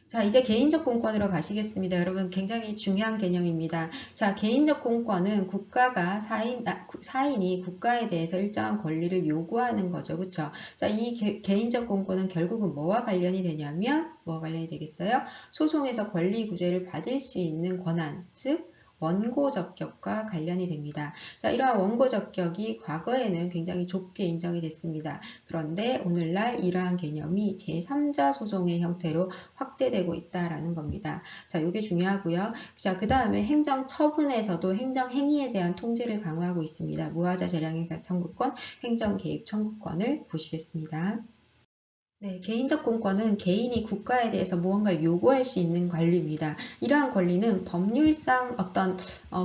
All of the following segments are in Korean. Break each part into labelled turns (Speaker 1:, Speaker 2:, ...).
Speaker 1: 자, 이제 개인적 공권으로 가시겠습니다. 여러분, 굉장히 중요한 개념입니다. 자, 개인적 공권은 국가가 사인이 국가에 대해서 일정한 권리를 요구하는 거죠. 그쵸? 자, 이 개인적 공권은 결국은 뭐와 관련이 되냐면, 뭐와 관련이 되겠어요? 소송에서 권리 구제를 받을 수 있는 권한, 즉, 원고 적격과 관련이 됩니다. 자, 이러한 원고 적격이 과거에는 굉장히 좁게 인정이 됐습니다. 그런데 오늘날 이러한 개념이 제3자 소송의 형태로 확대되고 있다라는 겁니다. 자, 이게 중요하고요. 자, 그 다음에 행정 처분에서도 행정 행위에 대한 통제를 강화하고 있습니다. 무하자 재량행사 청구권, 행정 개입 청구권을 보시겠습니다. 네, 개인적 공권은 개인이 국가에 대해서 무언가를 요구할 수 있는 권리입니다. 이러한 권리는 법률상 어떤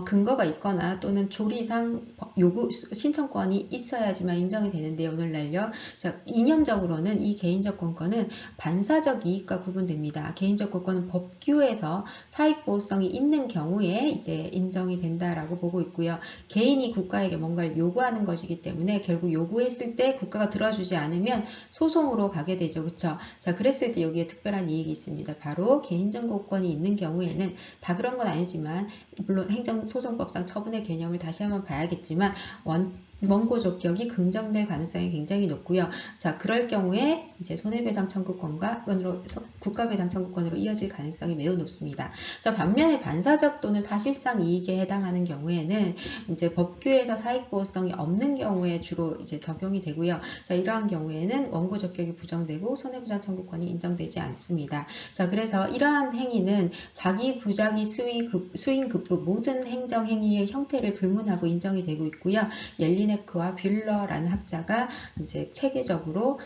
Speaker 1: 근거가 있거나 또는 조리상 요구 신청권이 있어야지만 인정이 되는데 오늘날요. 자, 이념적으로는 이 개인적 공권은 반사적 이익과 구분됩니다. 개인적 공권은 법규에서 사익보호성이 있는 경우에 이제 인정이 된다라고 보고 있고요. 개인이 국가에게 뭔가를 요구하는 것이기 때문에 결국 요구했을 때 국가가 들어주지 않으면 소송으로 가게 되죠. 그쵸? 자, 그랬을 때 여기에 특별한 이익이 있습니다. 바로 개인적 공권이 있는 경우에는 다 그런 건 아니지만 물론 행정소송법상 처분의 개념을 다시 한번 봐야겠지만 원고 적격이 긍정될 가능성이 굉장히 높고요. 자, 그럴 경우에 이제 손해배상 청구권과 국가배상 청구권으로 이어질 가능성이 매우 높습니다. 자, 반면에 반사적 또는 사실상 이익에 해당하는 경우에는 이제 법규에서 사익보호성이 없는 경우에 주로 이제 적용이 되고요. 자, 이러한 경우에는 원고 적격이 부정되고 손해배상 청구권이 인정되지 않습니다. 자, 그래서 이러한 행위는 자기 부자기 수인 급부 모든 행정 행위의 형태를 불문하고 인정이 되고 있고요. 옐리네크와 뷰러라는 학자가 이제 체계적으로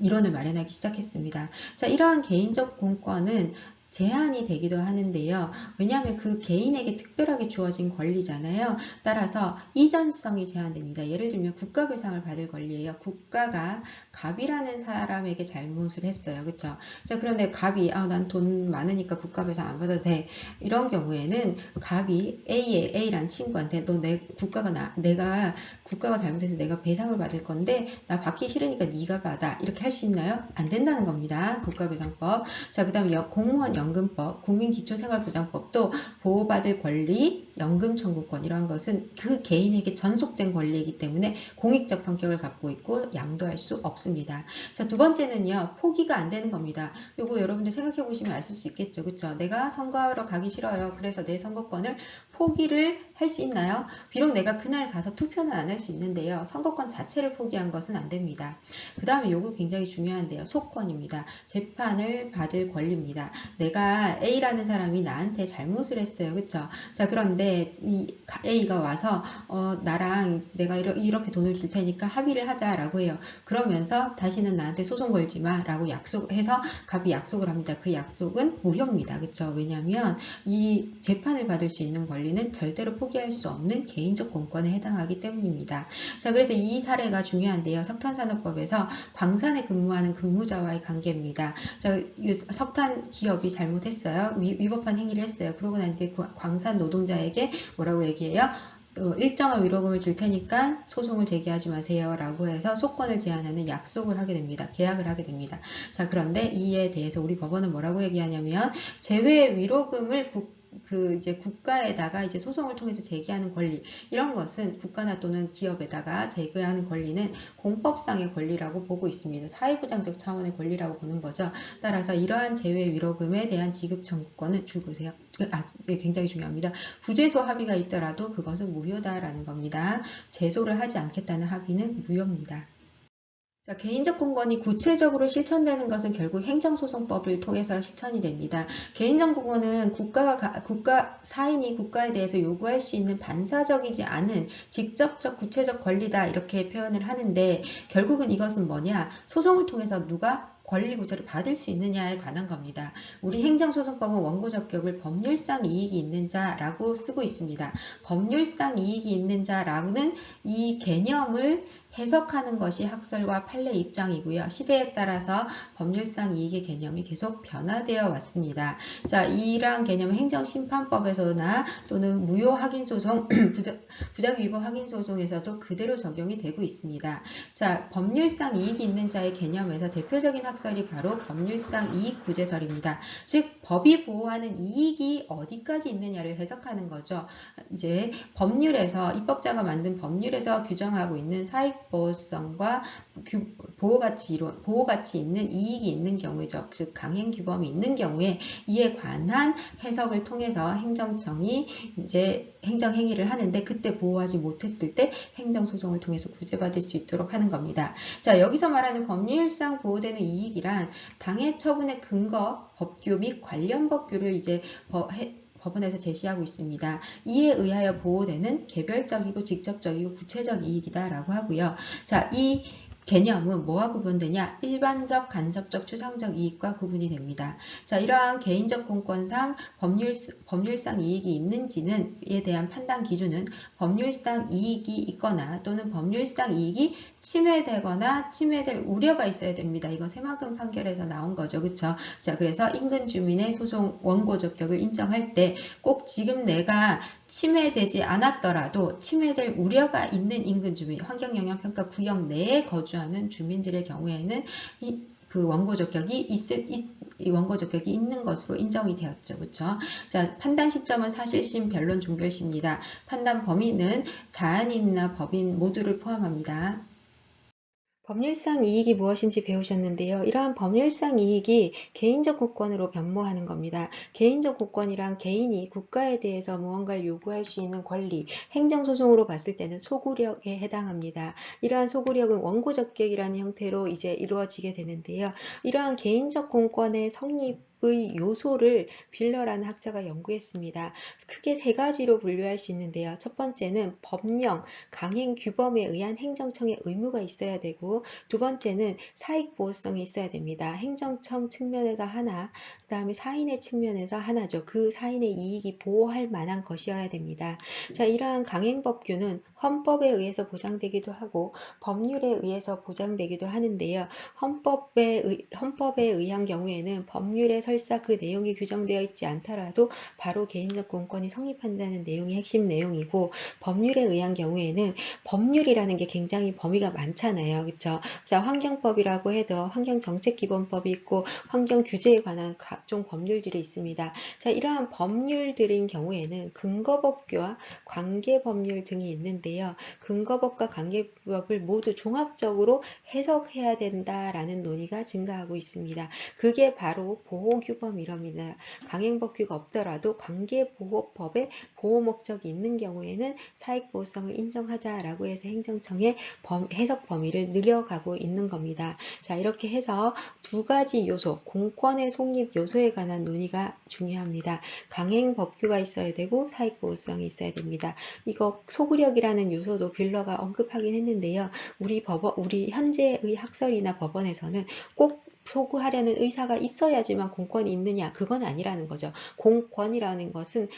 Speaker 1: 이론을 마련하기 시작했습니다. 자, 이러한 개인적 공권은 제한이 되기도 하는데요. 왜냐하면 그 개인에게 특별하게 주어진 권리잖아요. 따라서 이전성이 제한됩니다. 예를 들면 국가배상을 받을 권리예요. 국가가 갑이라는 사람에게 잘못을 했어요. 그쵸? 자, 그런데 갑이 난 돈 많으니까 국가배상 안 받아도 돼. 이런 경우에는 갑이 A라는 친구한테 내가 국가가 잘못해서 내가 배상을 받을 건데 나 받기 싫으니까 네가 받아. 이렇게 할 수 있나요? 안 된다는 겁니다. 국가배상법. 자, 그 다음에 공무원 연금법, 국민기초생활보장법도 보호받을 권리, 연금 청구권 이러한 것은 그 개인에게 전속된 권리이기 때문에 공익적 성격을 갖고 있고 양도할 수 없습니다. 자, 두 번째는요. 포기가 안 되는 겁니다. 요거 여러분들 생각해 보시면 아실 수 있겠죠. 그쵸? 내가 선거하러 가기 싫어요. 그래서 내 선거권을 포기를 할 수 있나요? 비록 내가 그날 가서 투표는 안 할 수 있는데요. 선거권 자체를 포기한 것은 안 됩니다. 그 다음에 요거 굉장히 중요한데요. 소권입니다. 재판을 받을 권리입니다. 내가 A라는 사람이 나한테 잘못을 했어요. 그쵸? 자, 그런데 이 A가 와서 나랑 내가 이렇게 돈을 줄 테니까 합의를 하자라고 해요. 그러면서 다시는 나한테 소송 걸지 마 라고 약속해서 갑이 약속을 합니다. 그 약속은 무효입니다. 그쵸? 왜냐하면 이 재판을 받을 수 있는 권리는 절대로 포기할 수 없는 개인적 공권에 해당하기 때문입니다. 자, 그래서 이 사례가 중요한데요. 석탄산업법에서 광산에 근무하는 근무자와의 관계입니다. 자, 석탄 기업이 잘못했어요. 위법한 행위를 했어요. 그러고 난 뒤에 그 광산 노동자에게 뭐라고 얘기해요? 일정한 위로금을 줄 테니까 소송을 제기하지 마세요 라고 해서 소권을 제한하는 약속을 하게 됩니다. 계약을 하게 됩니다. 자, 그런데 이에 대해서 우리 법원은 뭐라고 얘기하냐면 제외 위로금을 이제 국가에다가 이제 소송을 통해서 제기하는 권리, 이런 것은 국가나 또는 기업에다가 제기하는 권리는 공법상의 권리라고 보고 있습니다. 사회보장적 차원의 권리라고 보는 거죠. 따라서 이러한 제외 위로금에 대한 지급 청구권은 줄보세요. 굉장히 중요합니다. 부재소 합의가 있더라도 그것은 무효다라는 겁니다. 제소를 하지 않겠다는 합의는 무효입니다. 자, 개인적 공권이 구체적으로 실천되는 것은 결국 행정소송법을 통해서 실천이 됩니다. 개인적 공권은 사인이 국가에 대해서 요구할 수 있는 반사적이지 않은 직접적 구체적 권리다 이렇게 표현을 하는데 결국은 이것은 뭐냐? 소송을 통해서 누가 권리 구제를 받을 수 있느냐에 관한 겁니다. 우리 행정소송법은 원고 적격을 법률상 이익이 있는 자라고 쓰고 있습니다. 법률상 이익이 있는 자라는 이 개념을 해석하는 것이 학설과 판례 입장이고요. 시대에 따라서 법률상 이익의 개념이 계속 변화되어 왔습니다. 자, 이러한 개념은 행정심판법에서나 또는 무효확인소송, 부작위법 확인소송에서도 그대로 적용이 되고 있습니다. 자, 법률상 이익이 있는 자의 개념에서 대표적인 학설이 바로 법률상 이익구제설입니다. 즉, 법이 보호하는 이익이 어디까지 있느냐를 해석하는 거죠. 이제 법률에서 입법자가 만든 법률에서 규정하고 있는 사익보호성과 보호가치 있는 이익이 있는 경우죠. 즉 강행규범이 있는 경우에 이에 관한 해석을 통해서 행정청이 이제 행정행위를 하는데 그때 보호하지 못했을 때 행정소송을 통해서 구제받을 수 있도록 하는 겁니다. 자, 여기서 말하는 법률상 보호되는 이익이란 당해 처분의 근거, 법규 및 관련 법규를 이제 법원에서 제시하고 있습니다. 이에 의하여 보호되는 개별적이고 직접적이고 구체적 이익이다라고 하고요. 자, 이 개념은 뭐와 구분되냐? 일반적, 간접적, 추상적 이익과 구분이 됩니다. 자, 이러한 개인적 공권상 법률상 이익이 있는지는에 대한 판단 기준은 법률상 이익이 있거나 또는 법률상 이익이 침해되거나 침해될 우려가 있어야 됩니다. 이건 새만금 판결에서 나온 거죠. 그렇죠? 자, 그래서 인근 주민의 소송 원고 적격을 인정할 때 꼭 지금 내가 침해되지 않았더라도 침해될 우려가 있는 인근 주민, 환경영향평가 구역 내에 거주하는 주민들의 경우에는 그 원고 적격이 있는 것으로 인정이 되었죠. 그렇죠? 자, 판단 시점은 사실심, 변론, 종결시입니다. 판단 범위는 자연인이나 법인 모두를 포함합니다. 법률상 이익이 무엇인지 배우셨는데요. 이러한 법률상 이익이 개인적 고권으로 변모하는 겁니다. 개인적 고권이란 개인이 국가에 대해서 무언가를 요구할 수 있는 권리, 행정소송으로 봤을 때는 소구력에 해당합니다. 이러한 소구력은 원고적격이라는 형태로 이제 이루어지게 되는데요. 이러한 개인적 공권의 성립 의 요소를 빌러라는 학자가 연구했습니다. 크게 세 가지로 분류할 수 있는데요. 첫 번째는 법령, 강행 규범에 의한 행정청의 의무가 있어야 되고 두 번째는 사익보호성이 있어야 됩니다. 행정청 측면에서 하나, 그 다음에 사인의 측면에서 하나죠. 그 사인의 이익이 보호할 만한 것이어야 됩니다. 자, 이러한 강행법규는 헌법에 의해서 보장되기도 하고 법률에 의해서 보장되기도 하는데요. 헌법에 의한 경우에는 법률에 설사 그 내용이 규정되어 있지 않더라도 바로 개인적 공권이 성립한다는 내용이 핵심 내용이고 법률에 의한 경우에는 법률이라는 게 굉장히 범위가 많잖아요. 그렇죠? 자, 환경법이라고 해도 환경정책기본법이 있고 환경규제에 관한 각종 법률들이 있습니다. 자, 이러한 법률들인 경우에는 근거법규와 관계법률 등이 있는데요. 근거법과 관계법을 모두 종합적으로 해석해야 된다라는 논의가 증가하고 있습니다. 그게 바로 보호규범이랍니다. 강행법규가 없더라도 관계보호법에 보호 목적이 있는 경우에는 사익보호성을 인정하자라고 해서 행정청의 해석 범위를 늘려가고 있는 겁니다. 자, 이렇게 해서 두 가지 요소, 공권의 성립 요소에 관한 논의가 중요합니다. 강행법규가 있어야 되고 사익보호성이 있어야 됩니다. 이거 소구력이라는 요소도 빌러가 언급하긴 했는데요. 우리 현재의 학설이나 법원에서는 꼭 소구하려는 의사가 있어야지만 공권이 있느냐, 그건 아니라는 거죠. 공권이라는 것은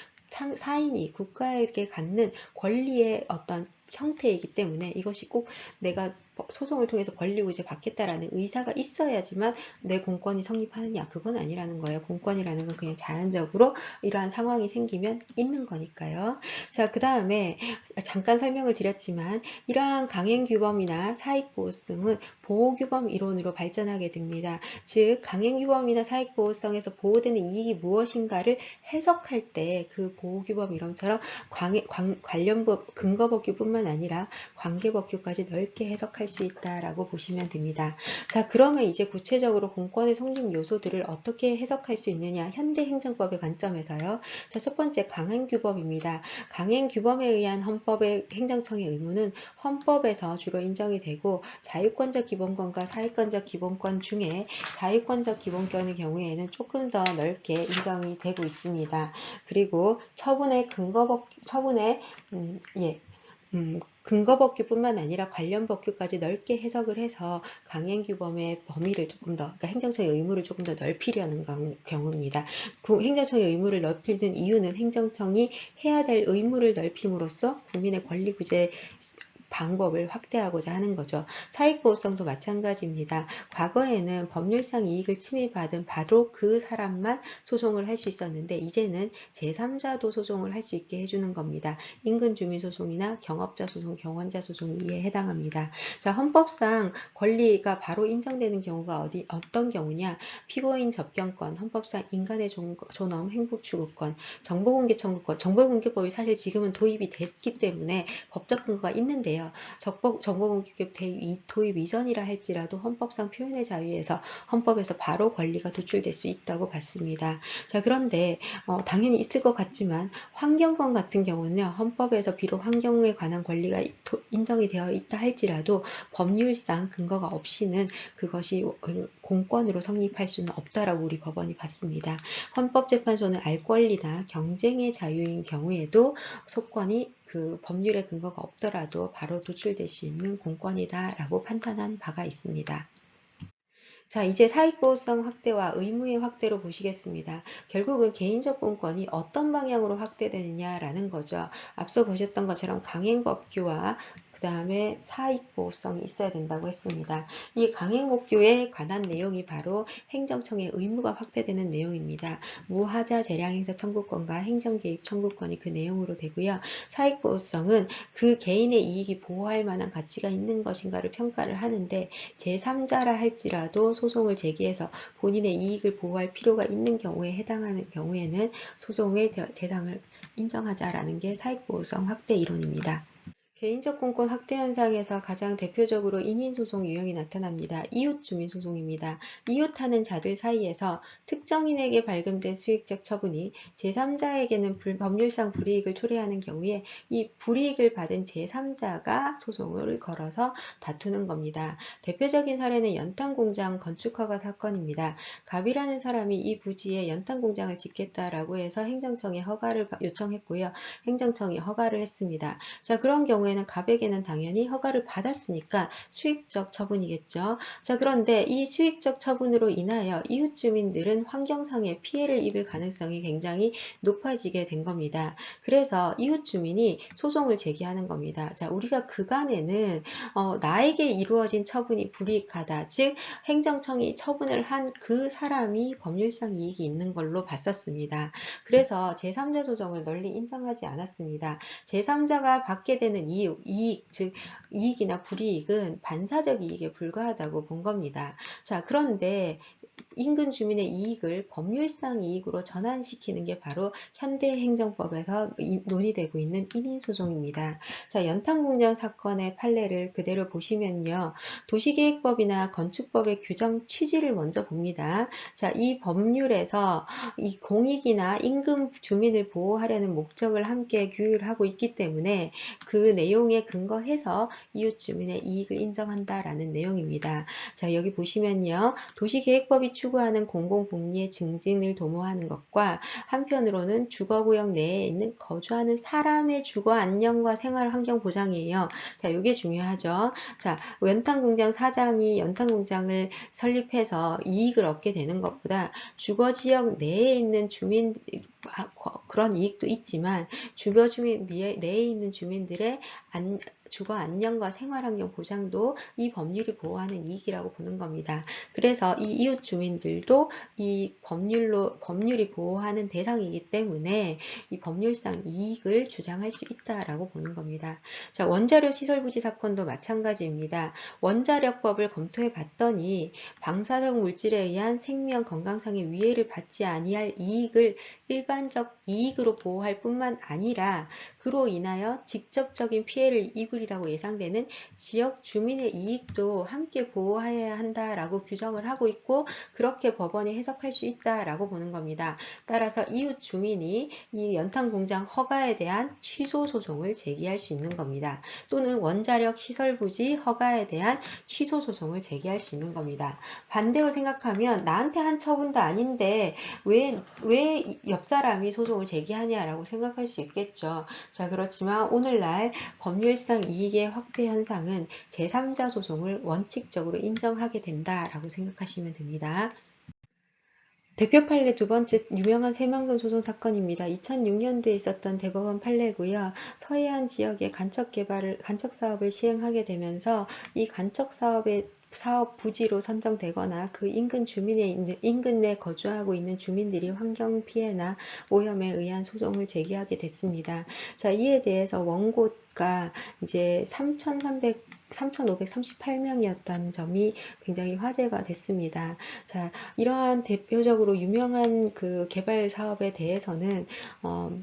Speaker 1: 사인이 국가에게 갖는 권리의 어떤 형태이기 때문에 이것이 꼭 내가 소송을 통해서 권리고 이제 받겠다라는 의사가 있어야지만 내 공권이 성립하느냐, 그건 아니라는 거예요. 공권이라는 건 그냥 자연적으로 이러한 상황이 생기면 있는 거니까요. 자, 그 다음에 잠깐 설명을 드렸지만 이러한 강행규범이나 사익보호성은 보호규범 이론으로 발전하게 됩니다. 즉 강행규범이나 사익보호성에서 보호되는 이익이 무엇인가를 해석할 때 그 보호규범 이론처럼 관련법, 근거법규뿐만 아니라 관계법규까지 넓게 해석할 수 있다라고 보시면 됩니다. 자, 그러면 이제 구체적으로 공권의 성립 요소들을 어떻게 해석할 수 있느냐, 현대행정법의 관점에서요. 자, 첫 번째 강행규범입니다. 강행규범에 의한 헌법의 행정청의 의무는 헌법에서 주로 인정이 되고 자유권적 기본권과 사회권적 기본권 중에 자유권적 기본권의 경우에는 조금 더 넓게 인정이 되고 있습니다. 그리고 근거법규뿐만 아니라 관련 법규까지 넓게 해석을 해서 강행규범의 범위를 조금 더, 그러니까 행정청의 의무를 조금 더 넓히려는 경우입니다. 행정청의 의무를 넓히는 이유는 행정청이 해야 될 의무를 넓힘으로써 국민의 권리 구제 방법을 확대하고자 하는 거죠. 사익보호성도 마찬가지입니다. 과거에는 법률상 이익을 침해받은 바로 그 사람만 소송을 할 수 있었는데 이제는 제3자도 소송을 할 수 있게 해주는 겁니다. 인근주민소송이나 경업자 소송, 경원자 소송이 이에 해당합니다. 자, 헌법상 권리가 바로 인정되는 경우가 어떤 경우냐? 피고인 접견권, 헌법상 인간의 존엄, 행복추구권, 정보공개 청구권, 정보공개법이 사실 지금은 도입이 됐기 때문에 법적 근거가 있는데요. 정보공개법 도입 이전이라 할지라도 헌법상 표현의 자유에서 헌법에서 바로 권리가 도출될 수 있다고 봤습니다. 자, 그런데 당연히 있을 것 같지만 환경권 같은 경우는요. 헌법에서 비록 환경에 관한 권리가 인정이 되어 있다 할지라도 법률상 근거가 없이는 그것이 공권으로 성립할 수는 없다라고 우리 법원이 봤습니다. 헌법재판소는 알 권리나 경쟁의 자유인 경우에도 소권이 그 법률의 근거가 없더라도 바로 도출될 수 있는 공권이다라고 판단한 바가 있습니다. 자, 이제 사익보호성 확대와 의무의 확대로 보시겠습니다. 결국은 개인적 공권이 어떤 방향으로 확대되느냐라는 거죠. 앞서 보셨던 것처럼 강행법규와 그 다음에 사익보호성이 있어야 된다고 했습니다. 이 강행법규에 관한 내용이 바로 행정청의 의무가 확대되는 내용입니다. 무하자 재량행사 청구권과 행정개입 청구권이 그 내용으로 되고요. 사익보호성은 그 개인의 이익이 보호할 만한 가치가 있는 것인가를 평가를 하는데 제3자라 할지라도 소송을 제기해서 본인의 이익을 보호할 필요가 있는 경우에 해당하는 경우에는 소송의 대상을 인정하자라는 게 사익보호성 확대 이론입니다. 개인적 공권 확대 현상에서 가장 대표적으로 인인소송 유형이 나타납니다. 이웃주민소송입니다. 이웃하는 자들 사이에서 특정인에게 발금된 수익적 처분이 제3자에게는 법률상 불이익을 초래하는 경우에 이 불이익을 받은 제3자가 소송을 걸어서 다투는 겁니다. 대표적인 사례는 연탄공장 건축허가 사건입니다. 갑이라는 사람이 이 부지에 연탄공장을 짓겠다라고 해서 행정청에 허가를 요청했고요. 행정청이 허가를 했습니다. 자, 그런 경우에는 갑에게는 당연히 허가를 받았으니까 수익적 처분이겠죠. 자, 그런데 이 수익적 처분으로 인하여 이웃 주민들은 환경상의 피해를 입을 가능성이 굉장히 높아지게 된 겁니다. 그래서 이웃 주민이 소송을 제기하는 겁니다. 자, 우리가 그간에는 나에게 이루어진 처분이 불이익하다. 즉 행정청이 처분을 한 그 사람이 법률상 이익이 있는 걸로 봤었습니다. 그래서 제3자 소송을 널리 인정하지 않았습니다. 제3자가 받게 되는 이익, 즉 이익이나 불이익은 반사적 이익에 불과하다고 본 겁니다. 자, 그런데 인근 주민의 이익을 법률상 이익으로 전환시키는 게 바로 현대행정법에서 논의되고 있는 인인소송입니다. 자, 연탄공장 사건의 판례를 그대로 보시면요. 도시계획법이나 건축법의 규정 취지를 먼저 봅니다. 자, 이 법률에서 이 공익이나 인근 주민을 보호하려는 목적을 함께 규율하고 있기 때문에 그 내용에 근거해서 이웃 주민의 이익을 인정한다라는 내용입니다. 자, 여기 보시면요. 도시계획법이 추구하는 공공복리의 증진을 도모하는 것과 한편으로는 주거구역 내에 있는 거주하는 사람의 주거 안녕과 생활 환경 보장이에요. 자, 이게 중요하죠. 자, 연탄공장 사장이 연탄공장을 설립해서 이익을 얻게 되는 것보다 주거지역 내에 있는 주민 그런 이익도 있지만 주거 주민 내에 있는 주민들의 주거 안녕과 생활환경 보장도 이 법률이 보호하는 이익이라고 보는 겁니다. 그래서 이 이웃 주민들도 이 법률이 보호하는 대상이기 때문에 이 법률상 이익을 주장할 수 있다라고 보는 겁니다. 자, 원자력 시설부지 사건도 마찬가지입니다. 원자력법을 검토해 봤더니 방사성 물질에 의한 생명 건강상의 위해를 받지 아니할 이익을 일반적 이익으로 보호할 뿐만 아니라 그로 인하여 직접적인 피해를 입으리라고 예상되는 지역 주민의 이익도 함께 보호해야 한다라고 규정을 하고 있고 그렇게 법원이 해석할 수 있다라고 보는 겁니다. 따라서 이웃 주민이 이 연탄공장 허가에 대한 취소 소송을 제기할 수 있는 겁니다. 또는 원자력 시설 부지 허가에 대한 취소 소송을 제기할 수 있는 겁니다. 반대로 생각하면 나한테 한 처분도 아닌데 왜 옆 사람이 소송을 제기하냐라고 생각할 수 있겠죠. 자, 그렇지만 오늘날 법률상 이익의 확대 현상은 제3자 소송을 원칙적으로 인정하게 된다라고 생각하시면 됩니다. 대표 판례 두 번째 유명한 새만금 소송 사건입니다. 2006년도에 있었던 대법원 판례고요. 서해안 지역에 간척 사업을 시행하게 되면서 이 간척 사업 부지로 선정되거나 그 인근 내 거주하고 있는 주민들이 환경 피해나 오염에 의한 소송을 제기하게 됐습니다. 자, 이에 대해서 원고가 이제 3,538명이었다는 점이 굉장히 화제가 됐습니다. 자, 이러한 대표적으로 유명한 그 개발 사업에 대해서는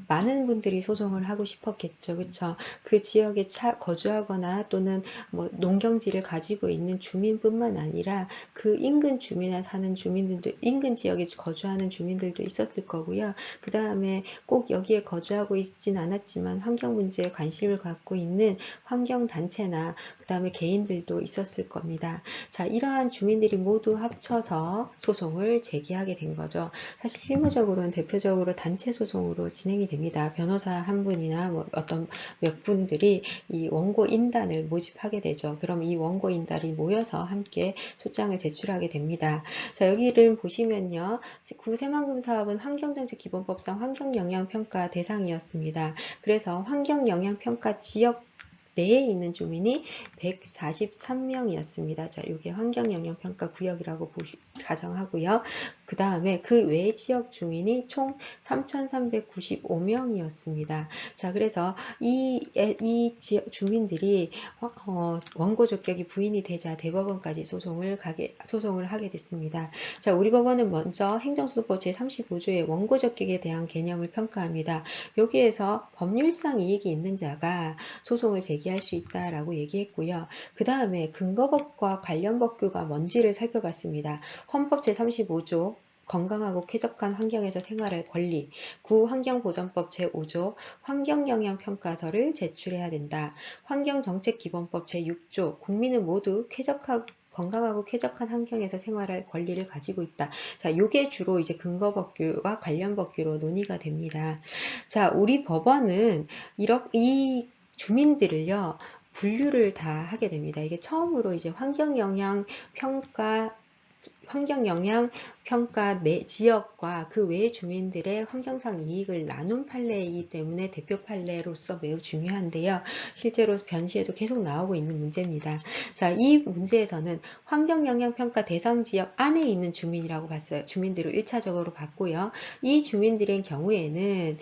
Speaker 1: 많은 분들이 소송을 하고 싶었겠죠. 그쵸? 그 지역에 거주하거나 또는 뭐 농경지를 가지고 있는 주민뿐만 아니라 그 인근 주민에 사는 주민들도, 인근 지역에 거주하는 주민들도 있었을 거고요. 그 다음에 꼭 여기에 거주하고 있진 않았지만 환경 문제에 관심을 갖고 있는 환경단체나 그 다음에 개인들도 있었을 겁니다. 자, 이러한 주민들이 모두 합쳐서 소송을 제기하게 된 거죠. 사실 실무적으로는 대표적으로 단체 소송으로 진행이 됩니다. 변호사 한 분이나 뭐 어떤 몇 분들이 이 원고 인단을 모집하게 되죠. 그럼 이 원고 인단이 모여서 함께 소장을 제출하게 됩니다. 자, 여기를 보시면요. 구새만금 사업은 환경정책기본법상 환경영향평가 대상이었습니다. 그래서 환경영향평가 지역 내에 있는 주민이 143명이었습니다. 자, 이게 환경영향평가 구역이라고 가정하고요. 그 다음에 그 외 지역 주민이 총 3,395명이었습니다. 자, 그래서 이 지역 주민들이 원고 적격이 부인이 되자 대법원까지 소송을 하게 됐습니다. 자, 우리 법원은 먼저 행정소송법 제35조의 원고 적격에 대한 개념을 평가합니다. 여기에서 법률상 이익이 있는 자가 소송을 제기할 수 있다라고 얘기했고요. 그 다음에 근거법과 관련 법규가 뭔지를 살펴봤습니다. 헌법 제35조 건강하고 쾌적한 환경에서 생활할 권리, 구환경보전법 제5조 환경영향평가서를 제출해야 된다. 환경정책기본법 제6조 국민은 모두 건강하고 쾌적한 환경에서 생활할 권리를 가지고 있다. 자, 요게 주로 이제 근거법규와 관련 법규로 논의가 됩니다. 자, 우리 법원은 이 주민들을요, 분류를 다 하게 됩니다. 이게 처음으로 이제 환경영향평가 내 지역과 그 외 주민들의 환경상 이익을 나눈 판례이기 때문에 대표 판례로서 매우 중요한데요. 실제로 변시에도 계속 나오고 있는 문제입니다. 자, 이 문제에서는 환경영향평가 대상 지역 안에 있는 주민이라고 봤어요. 주민들을 1차적으로 봤고요. 이 주민들의 경우에는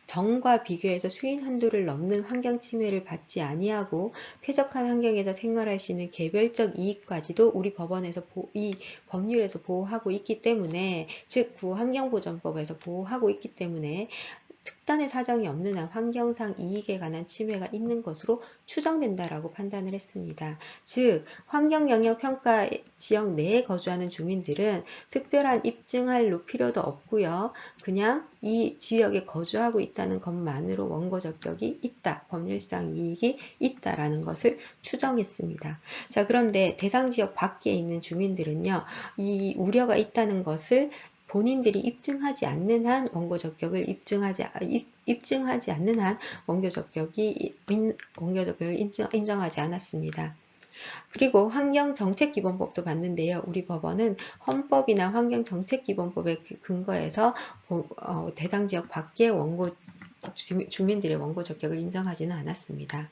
Speaker 1: 정과 비교해서 수인 한도를 넘는 환경 침해를 받지 아니하고 쾌적한 환경에서 생활할 수 있는 개별적 이익까지도 우리 법원에서 이 법률에서 보호하고 있기 때문에, 즉 구환경보전법에서 보호하고 있기 때문에 특단의 사정이 없는 한 환경상 이익에 관한 침해가 있는 것으로 추정된다라고 판단을 했습니다. 즉 환경영향평가 지역 내에 거주하는 주민들은 특별한 입증할 필요도 없고요. 그냥 이 지역에 거주하고 있다는 것만으로 원고 적격이 있다, 법률상 이익이 있다라는 것을 추정했습니다. 자, 그런데 대상 지역 밖에 있는 주민들은요, 이 우려가 있다는 것을 본인들이 입증하지 않는 한 원고 적격을 입증하지 않는 한 원고 적격을 인정하지 않았습니다. 그리고 환경정책기본법도 봤는데요. 우리 법원은 헌법이나 환경정책기본법에 근거해서 대상 지역 밖의 주민들의 원고 적격을 인정하지는 않았습니다.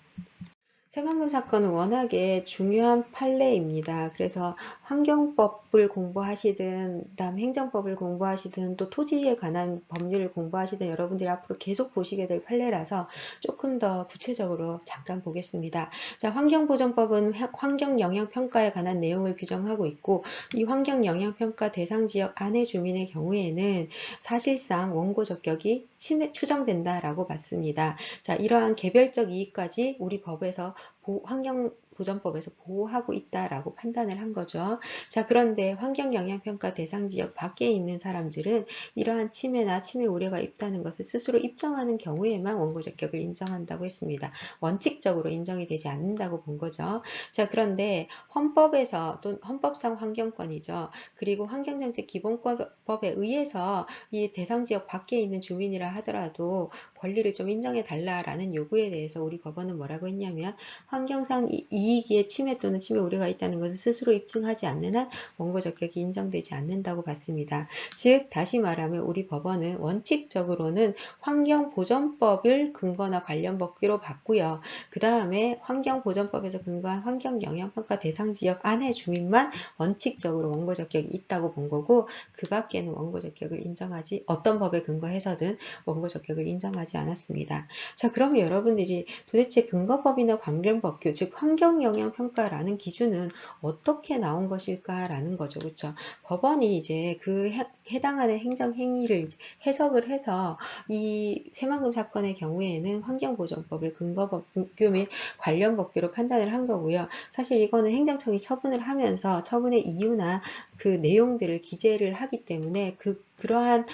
Speaker 1: 새만금 사건은 워낙에 중요한 판례입니다. 그래서 환경법을 공부하시든, 그다음 행정법을 공부하시든, 또 토지에 관한 법률을 공부하시든 여러분들이 앞으로 계속 보시게 될 판례라서 조금 더 구체적으로 잠깐 보겠습니다. 자, 환경보전법은 환경영향평가에 관한 내용을 규정하고 있고, 이 환경영향평가 대상 지역 안의 주민의 경우에는 사실상 원고 적격이 추정된다라고 봤습니다. 자, 이러한 개별적 이익까지 우리 법에서 환경보전법에서 보호하고 있다라고 판단을 한 거죠. 자, 그런데 환경영향평가 대상 지역 밖에 있는 사람들은 이러한 침해나 침해 우려가 있다는 것을 스스로 입증하는 경우에만 원고 적격을 인정한다고 했습니다. 원칙적으로 인정이 되지 않는다고 본 거죠. 자, 그런데 헌법상 환경권이죠. 그리고 환경정책기본법에 의해서 이 대상 지역 밖에 있는 주민이라 하더라도 권리를 좀 인정해 달라라는 요구에 대해서 우리 법원은 뭐라고 했냐면 환경상 이익의 침해 또는 침해 우려가 있다는 것을 스스로 입증하지 않는 한 원고 적격이 인정되지 않는다고 봤습니다. 즉 다시 말하면 우리 법원은 원칙적으로는 환경보전법을 근거나 관련 법규로 봤고요. 그 다음에 환경보전법에서 근거한 환경영향평가 대상 지역 안의 주민만 원칙적으로 원고 적격이 있다고 본 거고, 그 밖에는 원고 적격을 인정하지, 어떤 법에 근거해서든 원고 적격을 인정하지 않았습니다. 자, 그럼 여러분들이 도대체 근거법이나 관련 법규, 즉 환경영향평가라는 기준은 어떻게 나온 것일까라는 거죠. 그렇죠? 법원이 이제 그 해당하는 행정행위를 해석을 해서 이 새만금 사건의 경우에는 환경보전법을 근거법규 및 관련 법규로 판단을 한 거고요. 사실 이거는 행정청이 처분을 하면서 처분의 이유나 그 내용들을 기재를 하기 때문에 그러한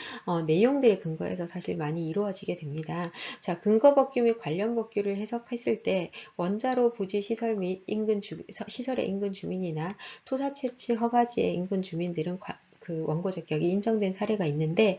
Speaker 1: 내용들에 근거해서 사실 많이 이루어지게 됩니다. 자, 근거법규 및 관련 법규를 해석했을 때 원자로 부지 시설 및 시설의 인근 주민이나 토사 채취 허가지의 인근 주민들은 그 원고 적격이 인정된 사례가 있는데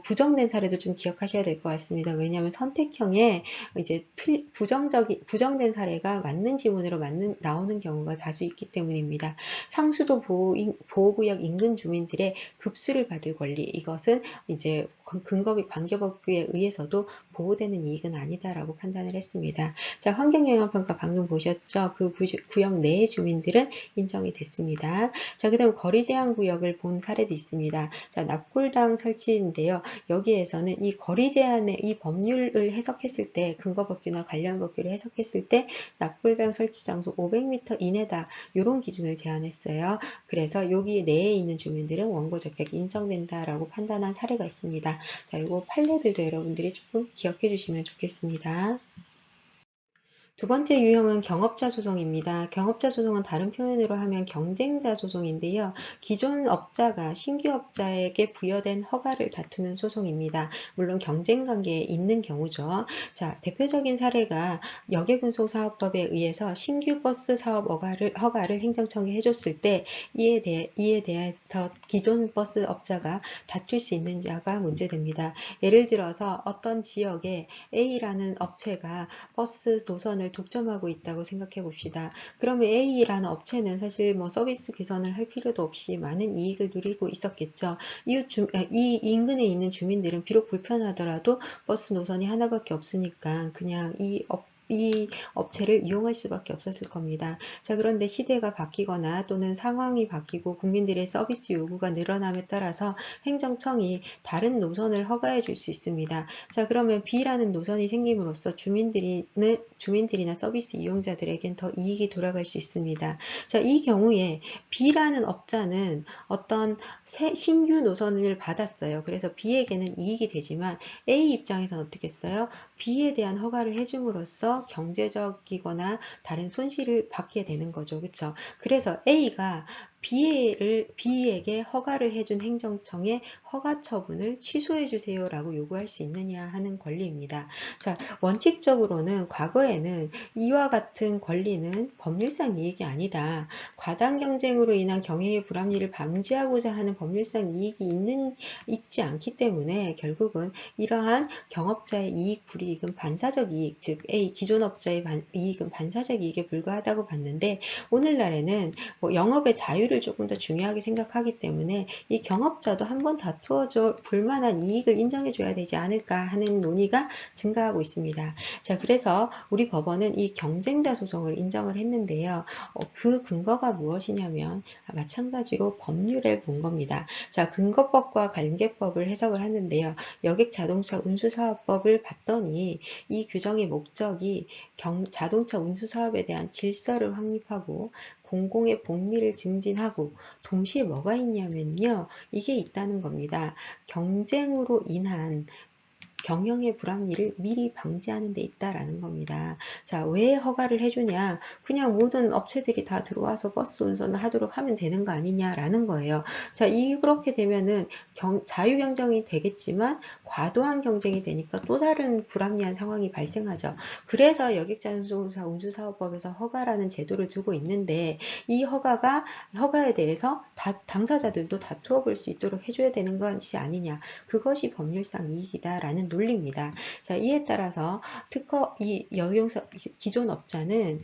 Speaker 1: 부정된 사례도 좀 기억하셔야 될 것 같습니다. 왜냐하면 선택형에 이제 부정된 사례가 맞는 지문으로 나오는 경우가 다수 있기 때문입니다. 상수도 보호구역 인근 주민들의 급수를 받을 권리, 이것은 이제 근거 및 관계법규에 의해서도 보호되는 이익은 아니다라고 판단을 했습니다. 자, 환경영향평가 방금 보셨죠? 그 구역 내의 주민들은 인정이 됐습니다. 자, 그 다음 거리제한구역을 본 사례도 있습니다. 자, 납골당 설치인데요. 여기에서는 이 거리제한의 이 법률을 해석했을 때, 근거법규나 관련 법규를 해석했을 때 납골당 설치 장소 500m 이내다, 이런 기준을 제안했어요. 그래서 여기 내에 있는 주민들은 원고 적격이 인정된다라고 판단한 사례가 있습니다. 자, 이거 판례들도 여러분들이 조금 기억해 주시면 좋겠습니다. 두 번째 유형은 경업자 소송입니다. 경업자 소송은 다른 표현으로 하면 경쟁자 소송인데요. 기존 업자가 신규 업자에게 부여된 허가를 다투는 소송입니다. 물론 경쟁 관계에 있는 경우죠. 자, 대표적인 사례가 역외근속사업법에 의해서 신규 버스 사업 허가를 행정청에 해줬을 때 이에 대해서 기존 버스 업자가 다툴 수 있는지가 문제됩니다. 예를 들어서 어떤 지역에 A라는 업체가 버스 노선을 독점하고 있다고 생각해 봅시다. 그러면 A라는 업체는 사실 뭐 서비스 개선을 할 필요도 없이 많은 이익을 누리고 있었겠죠. 이 인근에 있는 주민들은 비록 불편하더라도 버스 노선이 하나밖에 없으니까 그냥 이 업체를 이용할 수밖에 없었을 겁니다. 자, 그런데 시대가 바뀌거나 또는 상황이 바뀌고 국민들의 서비스 요구가 늘어남에 따라서 행정청이 다른 노선을 허가해 줄 수 있습니다. 자, 그러면 B라는 노선이 생김으로써 주민들이나 서비스 이용자들에겐 더 이익이 돌아갈 수 있습니다. 자, 이 경우에 B라는 업자는 어떤 신규 노선을 받았어요. 그래서 B에게는 이익이 되지만 A 입장에서는 어떻게 했어요? B에 대한 허가를 해줌으로써 경제적이거나 다른 손실을 받게 되는 거죠. 그렇죠? 그래서 A가 B에게 허가를 해준 행정청에 허가 처분을 취소해 주세요 라고 요구할 수 있느냐 하는 권리입니다. 자, 원칙적으로는 과거에는 이와 같은 권리는 법률상 이익이 아니다. 과당 경쟁으로 인한 경영의 불합리를 방지하고자 하는 법률상 이익이 있지 않기 때문에 결국은 이러한 경업자의 이익 불이익은 반사적 이익, 즉 A 기존 업자의 이익은 반사적 이익에 불과하다고 봤는데, 오늘날에는 뭐 영업의 자유를 조금 더 중요하게 생각하기 때문에 이 경업자도 한번 다투어줘 볼만한 이익을 인정해줘야 되지 않을까 하는 논의가 증가하고 있습니다. 자, 그래서 우리 법원은 이 경쟁자 소송을 인정을 했는데요. 그 근거가 무엇이냐면 마찬가지로 법률을 본 겁니다. 자, 근거법과 관계법을 해석을 하는데요. 여객자동차 운수사업법을 봤더니 이 규정의 목적이 자동차 운수사업에 대한 질서를 확립하고 공공의 복리를 증진하고, 동시에 뭐가 있냐면요. 이게 있다는 겁니다. 경쟁으로 인한 경영의 불합리를 미리 방지하는 데 있다라는 겁니다. 자, 왜 허가를 해주냐? 그냥 모든 업체들이 다 들어와서 버스 운전을 하도록 하면 되는 거 아니냐라는 거예요. 자, 그렇게 되면은 자유 경쟁이 되겠지만 과도한 경쟁이 되니까 또 다른 불합리한 상황이 발생하죠. 그래서 여객자동차 운수사업법에서 허가라는 제도를 두고 있는데, 이 허가에 대해서 당사자들도 다투어 볼 수 있도록 해줘야 되는 것이 아니냐. 그것이 법률상 이익이다라는 논리입니다. 자, 이에 따라서 이 기존 업자는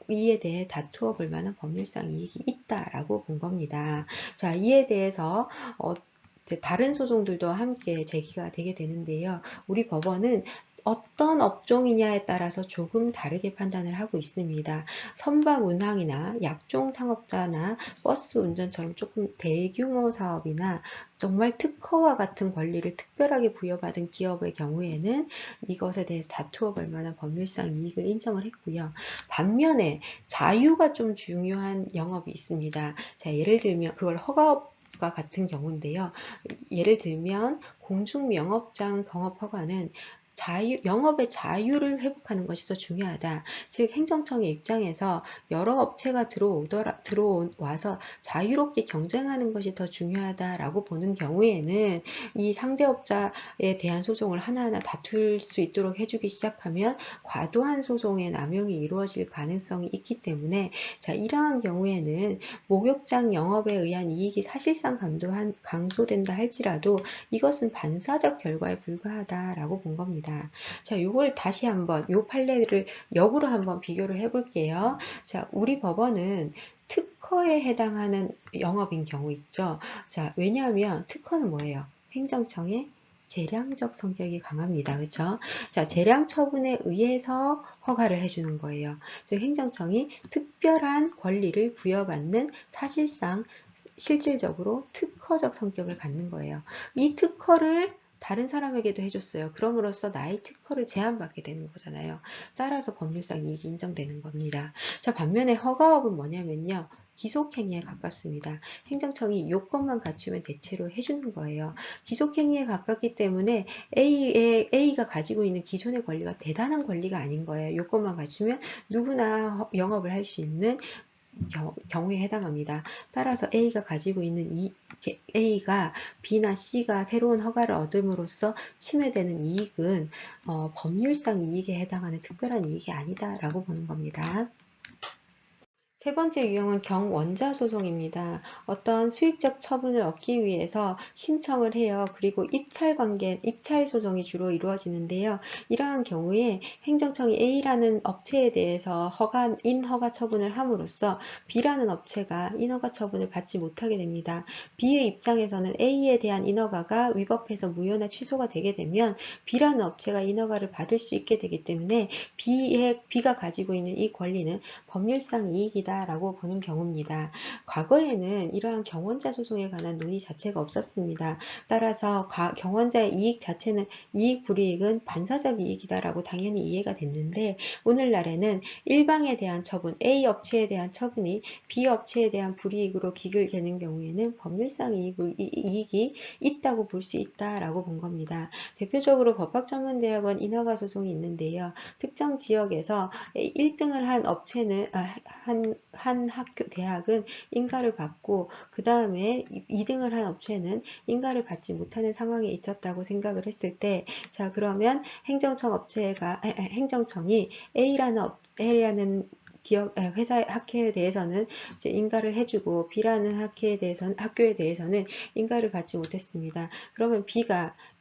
Speaker 1: 이에 대해 다투어 볼 만한 법률상 이익이 있다라고 본 겁니다. 자, 이에 대해서 이제 다른 소송들도 함께 제기가 되게 되는데요. 우리 법원은 어떤 업종이냐에 따라서 조금 다르게 판단을 하고 있습니다. 선박 운항이나 약종 상업자나 버스 운전처럼 조금 대규모 사업이나 정말 특허와 같은 권리를 특별하게 부여받은 기업의 경우에는 이것에 대해서 다투어 볼 만한 법률상 이익을 인정을 했고요. 반면에 자유가 좀 중요한 영업이 있습니다. 자, 예를 들면 그걸 허가업과 같은 경우인데요. 예를 들면 공중영업장 경업허가는 영업의 자유를 회복하는 것이 더 중요하다. 즉, 행정청의 입장에서 여러 업체가 들어와서 자유롭게 경쟁하는 것이 더 중요하다라고 보는 경우에는 이 상대업자에 대한 소송을 하나하나 다툴 수 있도록 해주기 시작하면 과도한 소송의 남용이 이루어질 가능성이 있기 때문에 자, 이러한 경우에는 목욕장 영업에 의한 이익이 사실상 강소된다 할지라도 이것은 반사적 결과에 불과하다라고 본 겁니다. 자, 요걸 다시 한번 요 판례를 역으로 한번 비교를 해볼게요. 자, 우리 법원은 특허에 해당하는 영업인 경우 있죠. 자, 왜냐하면 특허는 뭐예요? 행정청의 재량적 성격이 강합니다. 그렇죠? 자, 재량 처분에 의해서 허가를 해주는 거예요. 즉, 행정청이 특별한 권리를 부여받는 사실상 실질적으로 특허적 성격을 갖는 거예요. 이 특허를 다른 사람에게도 해줬어요. 그럼으로써 나의 특허를 제한받게 되는 거잖아요. 따라서 법률상 이익이 인정되는 겁니다. 자, 반면에 허가업은 뭐냐면요. 기속행위에 가깝습니다. 행정청이 요건만 갖추면 대체로 해주는 거예요. 기속행위에 가깝기 때문에 A가 가지고 있는 기존의 권리가 대단한 권리가 아닌 거예요. 요건만 갖추면 누구나 영업을 할 수 있는 경우에 해당합니다. 따라서 A가 가지고 있는 A가 B나 C가 새로운 허가를 얻음으로써 침해되는 이익은 법률상 이익에 해당하는 특별한 이익이 아니다라고 보는 겁니다. 세 번째 유형은 경원자 소송입니다. 어떤 수익적 처분을 얻기 위해서 신청을 해요. 그리고 입찰 소송이 주로 이루어지는데요. 이러한 경우에 행정청이 A라는 업체에 대해서 인허가 처분을 함으로써 B라는 업체가 인허가 처분을 받지 못하게 됩니다. B의 입장에서는 A에 대한 인허가가 위법해서 무효나 취소가 되게 되면 B라는 업체가 인허가를 받을 수 있게 되기 때문에 B가 가지고 있는 이 권리는 법률상 이익이다 라고 보는 경우입니다. 과거에는 이러한 경원자 소송에 관한 논의 자체가 없었습니다. 따라서 경원자의 이익 불이익은 반사적 이익이다 라고 당연히 이해가 됐는데 오늘날에는 일방에 대한 처분, A 업체에 대한 처분이 B 업체에 대한 불이익으로 귀결되는 경우에는 법률상 이익이 있다고 볼 수 있다라고 본 겁니다. 대표적으로 법학전문대학원 인허가 소송이 있는데요. 특정 지역에서 1등을 한 업체는 한 대학은 인가를 받고 그 다음에 2등을 한 업체는 인가를 받지 못하는 상황에 있었다고 생각을 했을 때, 자, 그러면 행정청이 A라는 학회에 대해서는 이제 인가를 해주고 B라는 학교에 대해서는 인가를 받지 못했습니다. 그러면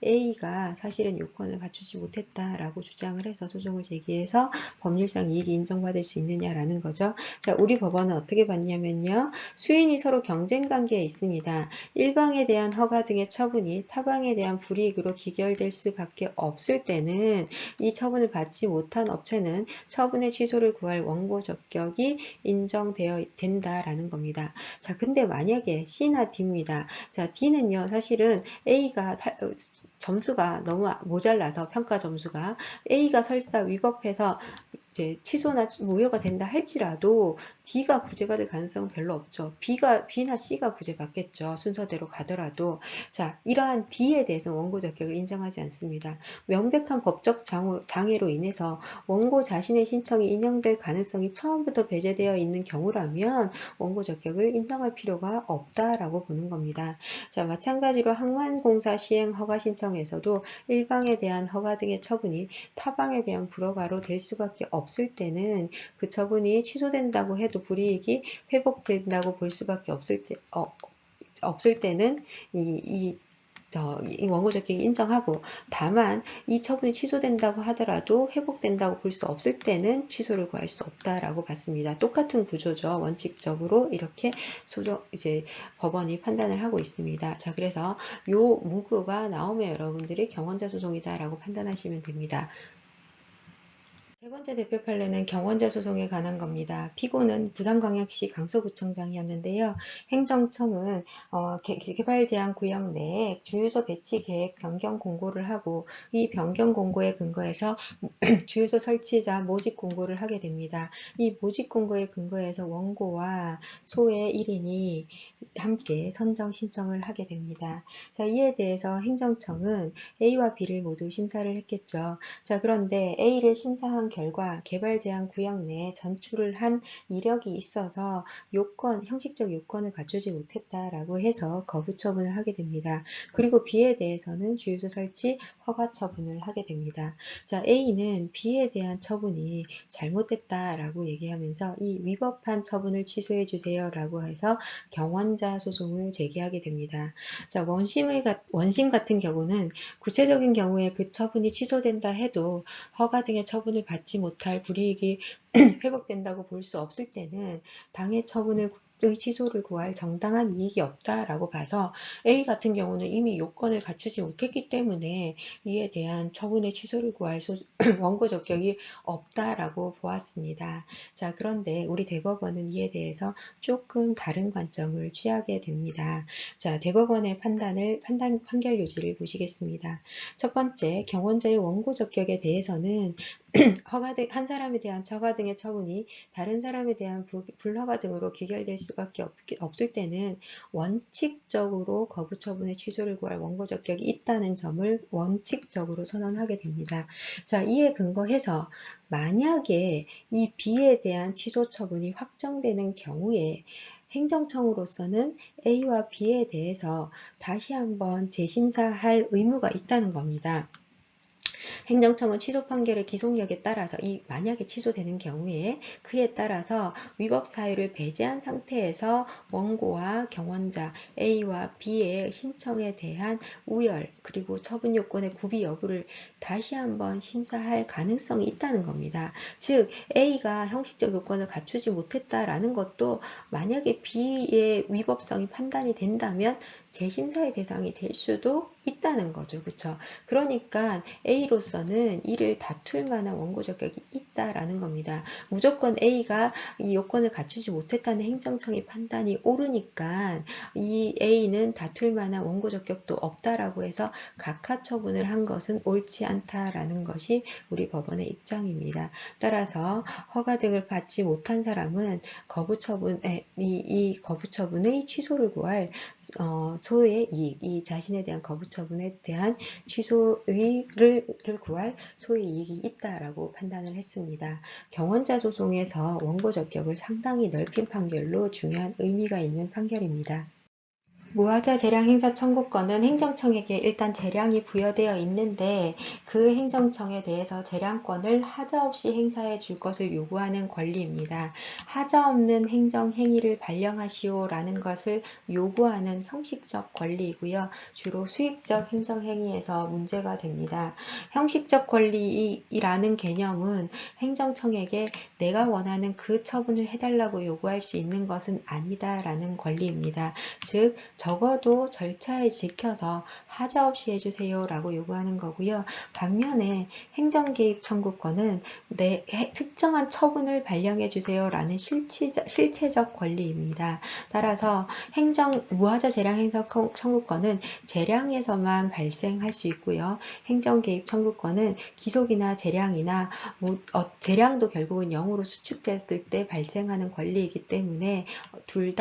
Speaker 1: A가 사실은 요건을 갖추지 못했다라고 주장을 해서 소송을 제기해서 법률상 이익이 인정받을 수 있느냐라는 거죠. 자, 우리 법원은 어떻게 봤냐면요. 수인이 서로 경쟁 관계에 있습니다. 일방에 대한 허가 등의 처분이 타방에 대한 불이익으로 귀결될 수밖에 없을 때는 이 처분을 받지 못한 업체는 처분의 취소를 구할 원고 적격이 인정되어 된다라는 겁니다. 자, 근데 만약에 C나 D입니다. 자, D는요, 사실은 A가 점수가 너무 모자라서 평가 점수가 A가 설사 위법해서 이제 취소나 무효가 된다 할지라도 D가 구제받을 가능성은 별로 없죠. B나 C가 구제받겠죠. 순서대로 가더라도. 자, 이러한 D에 대해서 원고 적격을 인정하지 않습니다. 명백한 법적 장애로 인해서 원고 자신의 신청이 인용될 가능성이 처음부터 배제되어 있는 경우라면 원고 적격을 인정할 필요가 없다라고 보는 겁니다. 자, 마찬가지로 항만공사 시행 허가 신청에서도 일방에 대한 허가 등의 처분이 타방에 대한 불허가로 될 수밖에 없을 때는 그 처분이 취소된다고 해도 불이익이 회복된다고 볼 수밖에 없을 때는 이 원고 적격이 인정하고, 다만 이 처분이 취소된다고 하더라도 회복된다고 볼 수 없을 때는 취소를 구할 수 없다라고 봤습니다. 똑같은 구조죠. 원칙적으로 이렇게 이제 법원이 판단을 하고 있습니다. 자, 그래서 요 문구가 나오면 여러분들이 경원자 소송이다라고 판단하시면 됩니다. 세 번째 대표 판례는 경원자 소송에 관한 겁니다. 피고는 부산광역시 강서구청장이었는데요. 행정청은 개발제한구역 내에 주유소 배치 계획 변경 공고를 하고, 이 변경 공고에 근거해서 주유소 설치자 모집 공고를 하게 됩니다. 이 모집 공고에 근거해서 원고와 소의 1인이 함께 선정 신청을 하게 됩니다. 자, 이에 대해서 행정청은 A와 B를 모두 심사를 했겠죠. 자, 그런데 A를 심사한 결과 개발 제한 구역 내에 전출을 한 이력이 있어서 형식적 요건을 갖추지 못했다라고 해서 거부 처분을 하게 됩니다. 그리고 B에 대해서는 주유소 설치 허가 처분을 하게 됩니다. 자, A는 B에 대한 처분이 잘못됐다라고 얘기하면서 이 위법한 처분을 취소해 주세요라고 해서 경원자 소송을 제기하게 됩니다. 자, 원심 같은 경우는 구체적인 경우에 그 처분이 취소된다 해도 허가 등의 처분을 받지 못할 불이익이 회복된다고 볼 수 없을 때는 당해 처분을 취소를 구할 정당한 이익이 없다라고 봐서 A 같은 경우는 이미 요건을 갖추지 못했기 때문에 이에 대한 처분의 취소를 구할 원고 적격이 없다라고 보았습니다. 자, 그런데 우리 대법원은 이에 대해서 조금 다른 관점을 취하게 됩니다. 자, 대법원의 판결 요지를 보시겠습니다. 첫 번째, 경원자의 원고 적격에 대해서는 한 사람에 대한 허가 등의 처분이 다른 사람에 대한 불허가 등으로 귀결될 수밖에 없을 때는 원칙적으로 거부 처분의 취소를 구할 원고 적격이 있다는 점을 원칙적으로 선언하게 됩니다. 자, 이에 근거해서 만약에 이 B에 대한 취소 처분이 확정되는 경우에 행정청으로서는 A와 B에 대해서 다시 한번 재심사할 의무가 있다는 겁니다. 행정청은 취소 판결의 기속력에 따라서 만약에 취소되는 경우에 그에 따라서 위법 사유를 배제한 상태에서 원고와 경원자 A와 B의 신청에 대한 우열 그리고 처분 요건의 구비 여부를 다시 한번 심사할 가능성이 있다는 겁니다. 즉 A가 형식적 요건을 갖추지 못했다라는 것도 만약에 B의 위법성이 판단이 된다면 재심사의 대상이 될 수도 있다는 거죠. 그렇죠? 그러니까 A로서는 이를 다툴 만한 원고 적격이 있다라는 겁니다. 무조건 A가 이 요건을 갖추지 못했다는 행정청의 판단이 옳으니까 이 A는 다툴 만한 원고 적격도 없다라고 해서 각하 처분을 한 것은 옳지 않다라는 것이 우리 법원의 입장입니다. 따라서 허가 등을 받지 못한 사람은 이 거부 처분의 취소를 구할 소의 이익, 이 자신에 대한 거부 처분에 대한 취소를 구할 소의 이익이 있다라고 판단을 했습니다. 경원자 소송에서 원고 적격을 상당히 넓힌 판결로 중요한 의미가 있는 판결입니다. 무하자 재량 행사 청구권은 행정청에게 일단 재량이 부여되어 있는데 그 행정청에 대해서 재량권을 하자 없이 행사해 줄 것을 요구하는 권리입니다. 하자 없는 행정 행위를 발령하시오라는 것을 요구하는 형식적 권리이고요. 주로 수익적 행정 행위에서 문제가 됩니다. 형식적 권리라는 개념은 행정청에게 내가 원하는 그 처분을 해달라고 요구할 수 있는 것은 아니다라는 권리입니다. 즉 적어도 절차에 지켜서 하자 없이 해주세요 라고 요구하는 거고요. 반면에 행정개입 청구권은 특정한 처분을 발령해 주세요 라는 실체적 권리입니다. 따라서 무하자 재량 행사 청구권은 재량에서만 발생할 수 있고요. 행정개입 청구권은 기속이나 재량이나 재량도 결국은 0으로 수축됐을 때 발생하는 권리이기 때문에 둘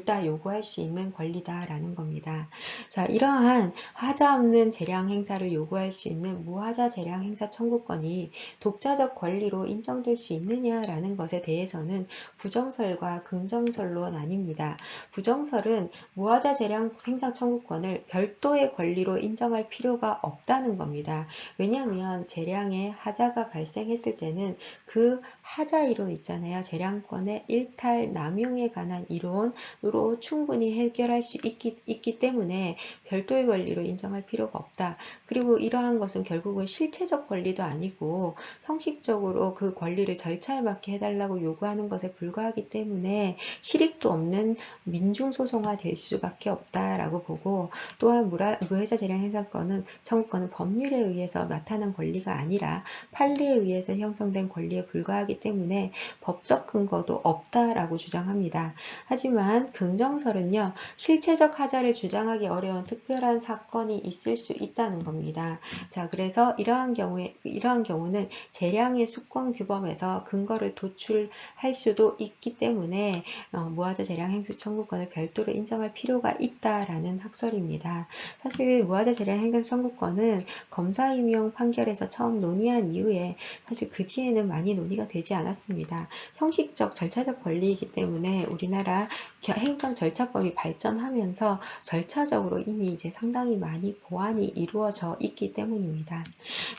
Speaker 1: 다 요구할 수 있는 권리다라는 겁니다. 자, 이러한 하자 없는 재량 행사를 요구할 수 있는 무하자 재량 행사 청구권이 독자적 권리로 인정될 수 있느냐라는 것에 대해서는 부정설과 긍정설로 나뉩니다. 부정설은 무하자 재량 행사 청구권을 별도의 권리로 인정할 필요가 없다는 겁니다. 왜냐하면 재량에 하자가 발생했을 때는 그 하자 이론 있잖아요. 재량권의 일탈 남용에 관한 이론, 권리로 충분히 해결할 수 있기 때문에 별도의 권리로 인정할 필요가 없다. 그리고 이러한 것은 결국은 실체적 권리도 아니고 형식적으로 그 권리를 절차에 맞게 해달라고 요구하는 것에 불과하기 때문에 실익도 없는 민중소송화 될 수밖에 없다라고 보고, 또한 무해자 재량 행사권은 청구권은 법률에 의해서 나타난 권리가 아니라 판례에 의해서 형성된 권리에 불과하기 때문에 법적 근거도 없다라고 주장합니다. 하지만 긍정설은요, 실체적 하자를 주장하기 어려운 특별한 사건이 있을 수 있다는 겁니다. 자, 그래서 이러한 경우는 재량의 수권 규범에서 근거를 도출할 수도 있기 때문에 무하자 재량 행수 청구권을 별도로 인정할 필요가 있다라는 학설입니다. 사실 무하자 재량 행수 청구권은 검사 임용 판결에서 처음 논의한 이후에 사실 그 뒤에는 많이 논의가 되지 않았습니다. 형식적 절차적 권리이기 때문에 우리나라 행정 절차법이 발전하면서 절차적으로 이미 이제 상당히 많이 보완이 이루어져 있기 때문입니다.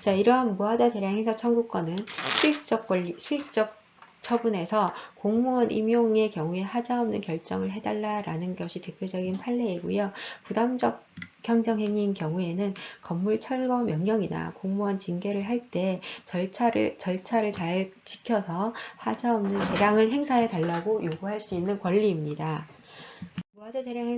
Speaker 1: 자, 이러한 무하자 재량 행사 청구권은 수익적 처분에서 공무원 임용의 경우에 하자 없는 결정을 해달라라는 것이 대표적인 판례이고요. 부담적 행정행위인 경우에는 건물 철거 명령이나 공무원 징계를 할 때 절차를 잘 지켜서 하자 없는 재량을 행사해 달라고 요구할 수 있는 권리입니다. 무하자 재량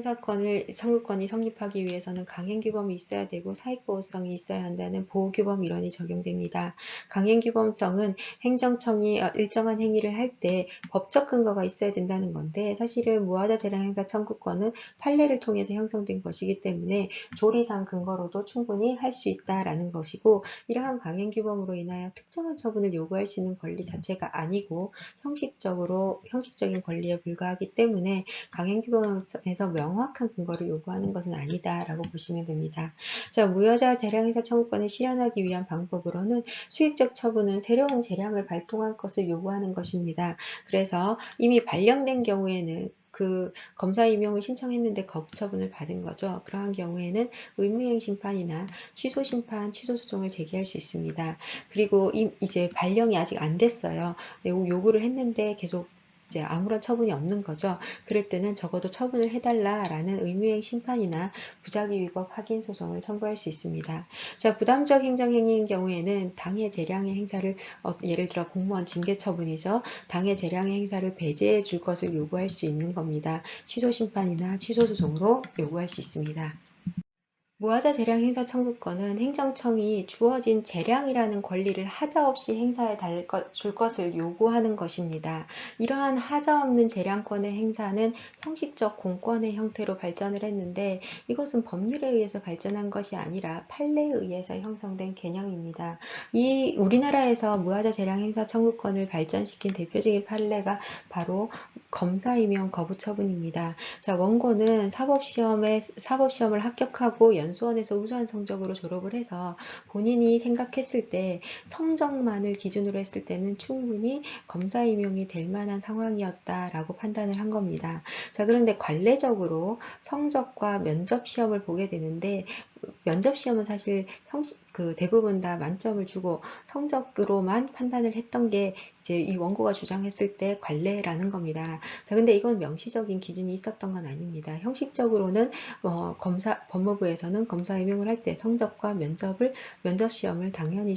Speaker 1: 청구권이 성립하기 위해서는 강행규범이 있어야 되고 사익보호성이 있어야 한다는 보호규범 이론이 적용됩니다. 강행규범성은 행정청이 일정한 행위를 할 때 법적 근거가 있어야 된다는 건데, 사실은 무하자 재량 행사 청구권은 판례를 통해서 형성된 것이기 때문에 조리상 근거로도 충분히 할 수 있다라는 것이고, 이러한 강행규범으로 인하여 특정한 처분을 요구할 수 있는 권리 자체가 아니고 형식적인 권리에 불과하기 때문에 강행규범에서 명확한 근거를 요구하는 것은 아니다라고 보시면 됩니다. 자, 무효자 재량 행사 청구권을 실현하기 위한 방법으로는 수익적 처분은 새로운 재량을 발동할 것을 요구하는 것입니다. 그래서 이미 발령된 경우에는 그 검사 임용을 신청했는데 거부 처분을 받은 거죠. 그러한 경우에는 의무이행 심판이나 취소 심판, 취소 소송을 제기할 수 있습니다. 그리고 이제 발령이 아직 안 됐어요. 요구를 했는데 계속 이제 아무런 처분이 없는 거죠. 그럴 때는 적어도 처분을 해달라라는 의무이행 심판이나 부작위 위법 확인 소송을 청구할 수 있습니다. 자, 부담적 행정행위인 경우에는 당해 재량의 행사를 예를 들어 공무원 징계 처분이죠. 당해 재량의 행사를 배제해 줄 것을 요구할 수 있는 겁니다. 취소 심판이나 취소 소송으로 요구할 수 있습니다. 무하자 재량 행사 청구권은 행정청이 주어진 재량이라는 권리를 하자 없이 행사해 줄 것을 요구하는 것입니다. 이러한 하자 없는 재량권의 행사는 형식적 공권의 형태로 발전을 했는데, 이것은 법률에 의해서 발전한 것이 아니라 판례에 의해서 형성된 개념입니다. 이 우리나라에서 무하자 재량 행사 청구권을 발전시킨 대표적인 판례가 바로 검사 임용 거부 처분입니다. 자, 원고는 사법시험을 합격하고 연수원에서 우수한 성적으로 졸업을 해서 본인이 생각했을 때 성적만을 기준으로 했을 때는 충분히 검사 임용이 될 만한 상황이었다라고 판단을 한 겁니다. 자, 그런데 관례적으로 성적과 면접시험을 보게 되는데, 면접시험은 사실 대부분 다 만점을 주고 성적으로만 판단을 했던 게 이제 이 원고가 주장했을 때 관례라는 겁니다. 자, 근데 이건 명시적인 기준이 있었던 건 아닙니다. 형식적으로는 법무부에서는 검사 임용을 할 때 성적과 면접시험을 당연히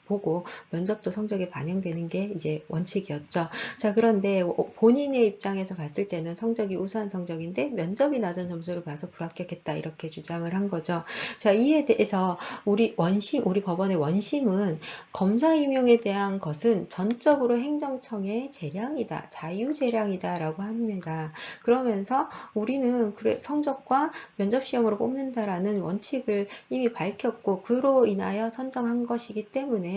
Speaker 1: 보고 면접도 성적에 반영되는 게 이제 원칙이었죠. 자, 그런데 본인의 입장에서 봤을 때는 성적이 우수한 성적인데 면접이 낮은 점수를 봐서 불합격했다 이렇게 주장을 한 거죠. 자, 이에 대해서 우리 법원의 원심은 검사 임용에 대한 것은 전적으로 행정청의 재량이다, 자유재량이다라고 합니다. 그러면서 우리는 성적과 면접시험으로 뽑는다라는 원칙을 이미 밝혔고 그로 인하여 선정한 것이기 때문에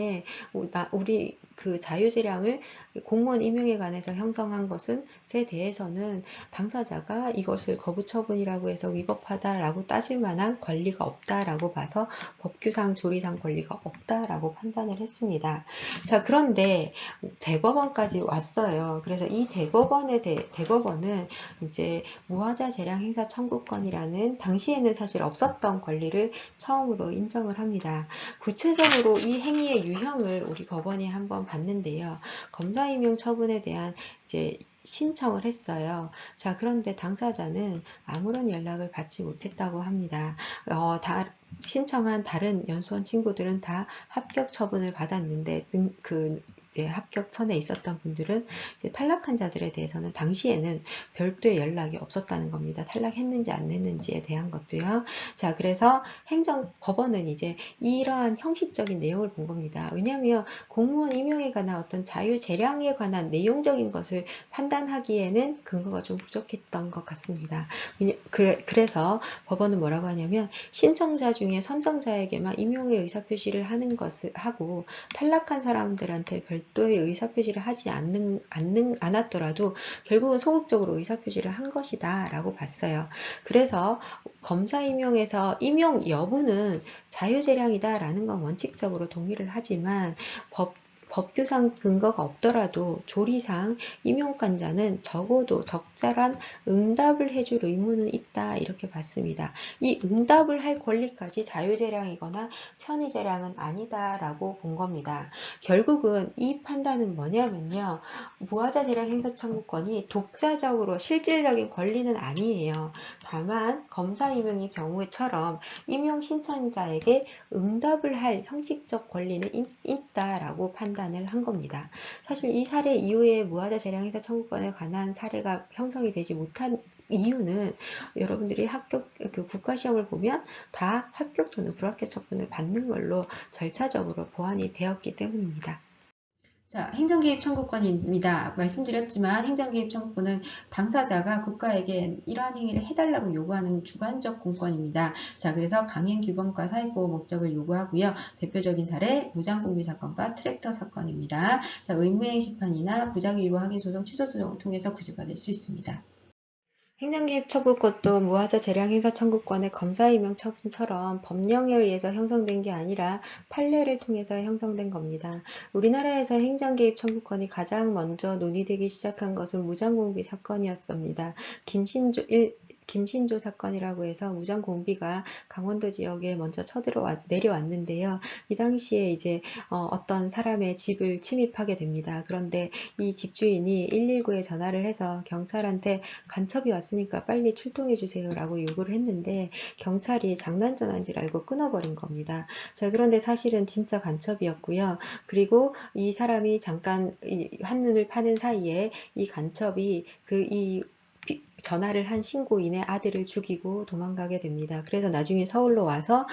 Speaker 1: 우리 그 자유재량을 공무원 임용에 관해서 형성한 것에 대해서는 당사자가 이것을 거부처분이라고 해서 위법하다라고 따질 만한 권리가 없다라고 봐서 법규상 조리상 권리가 없다라고 판단을 했습니다. 자, 그런데 대법원까지 왔어요. 그래서 이 대법원은 이제 무하자 재량 행사 청구권이라는 당시에는 사실 없었던 권리를 처음으로 인정을 합니다. 구체적으로 이 행위의 유형을 우리 법원이 한번 봤는데요. 검사 임용 처분에 대한 이제 신청을 했어요. 자, 그런데 당사자는 아무런 연락을 받지 못했다고 합니다. 신청한 다른 연수원 친구들은 다 합격 처분을 받았는데 이제 합격선에 있었던 분들은 이제 탈락한 자들에 대해서는 당시에는 별도의 연락이 없었다는 겁니다. 탈락했는지 안 했는지에 대한 것도요. 자, 그래서 법원은 이제 이러한 형식적인 내용을 본 겁니다. 왜냐하면 공무원 임용에 관한 어떤 자유재량에 관한 내용적인 것을 판단하기에는 근거가 좀 부족했던 것 같습니다. 그래서 법원은 뭐라고 하냐면 신청자 중에 선정자에게만 임용의 의사표시를 하는 것을 하고 탈락한 사람들한테 별도의 의사표시를 하지 않았더라도 결국은 소극적으로 의사표시를 한 것이다 라고 봤어요. 그래서 검사 임용에서 임용 여부는 자유재량이다 라는 건 원칙적으로 동의를 하지만 법규상 근거가 없더라도 조리상 임용관자는 적어도 적절한 응답을 해줄 의무는 있다 이렇게 봤습니다. 이 응답을 할 권리까지 자유재량이거나 편의재량은 아니다라고 본 겁니다. 결국은 이 판단은 뭐냐면요. 무하자재량 행사청구권이 독자적으로 실질적인 권리는 아니에요. 다만 검사 임용의 경우처럼 임용 신청자에게 응답을 할 형식적 권리는 있다라고 판단을 한 겁니다. 사실 이 사례 이후에 무하자 재량 행사 청구권에 관한 사례가 형성이 되지 못한 이유는 여러분들이 국가시험을 보면 다 합격 또는 불합격 처분을 받는 걸로 절차적으로 보완이 되었기 때문입니다. 자, 행정개입 청구권입니다. 말씀드렸지만 행정개입 청구권은 당사자가 국가에게 이러한 행위를 해달라고 요구하는 주관적 공권입니다. 자, 그래서 강행규범과 사익보호 목적을 요구하고요. 대표적인 사례 무장공비 사건과 트랙터 사건입니다. 자, 의무행 심판이나 부작위 위반 확인 소송, 취소 소송을 통해서 구제받을 수 있습니다. 행정개입 청구권도 무하자 재량 행사 청구권의 검사 임용 처분처럼 법령에 의해서 형성된 게 아니라 판례를 통해서 형성된 겁니다. 우리나라에서 행정개입 청구권이 가장 먼저 논의되기 시작한 것은 무장공비 사건이었습니다. 김신조 사건이라고 해서 무장공비가 강원도 지역에 먼저 내려왔는데요. 이 당시에 이제 어떤 사람의 집을 침입하게 됩니다. 그런데 이 집주인이 119에 전화를 해서 경찰한테 간첩이 왔으니까 빨리 출동해 주세요 라고 요구를 했는데 경찰이 장난 전화인 줄 알고 끊어버린 겁니다. 자, 그런데 사실은 진짜 간첩이었고요. 그리고 이 사람이 잠깐 한눈을 파는 사이에 이 간첩이 전화를 한 신고인의 아들을 죽이고 도망가게 됩니다. 그래서 나중에 서울로 와서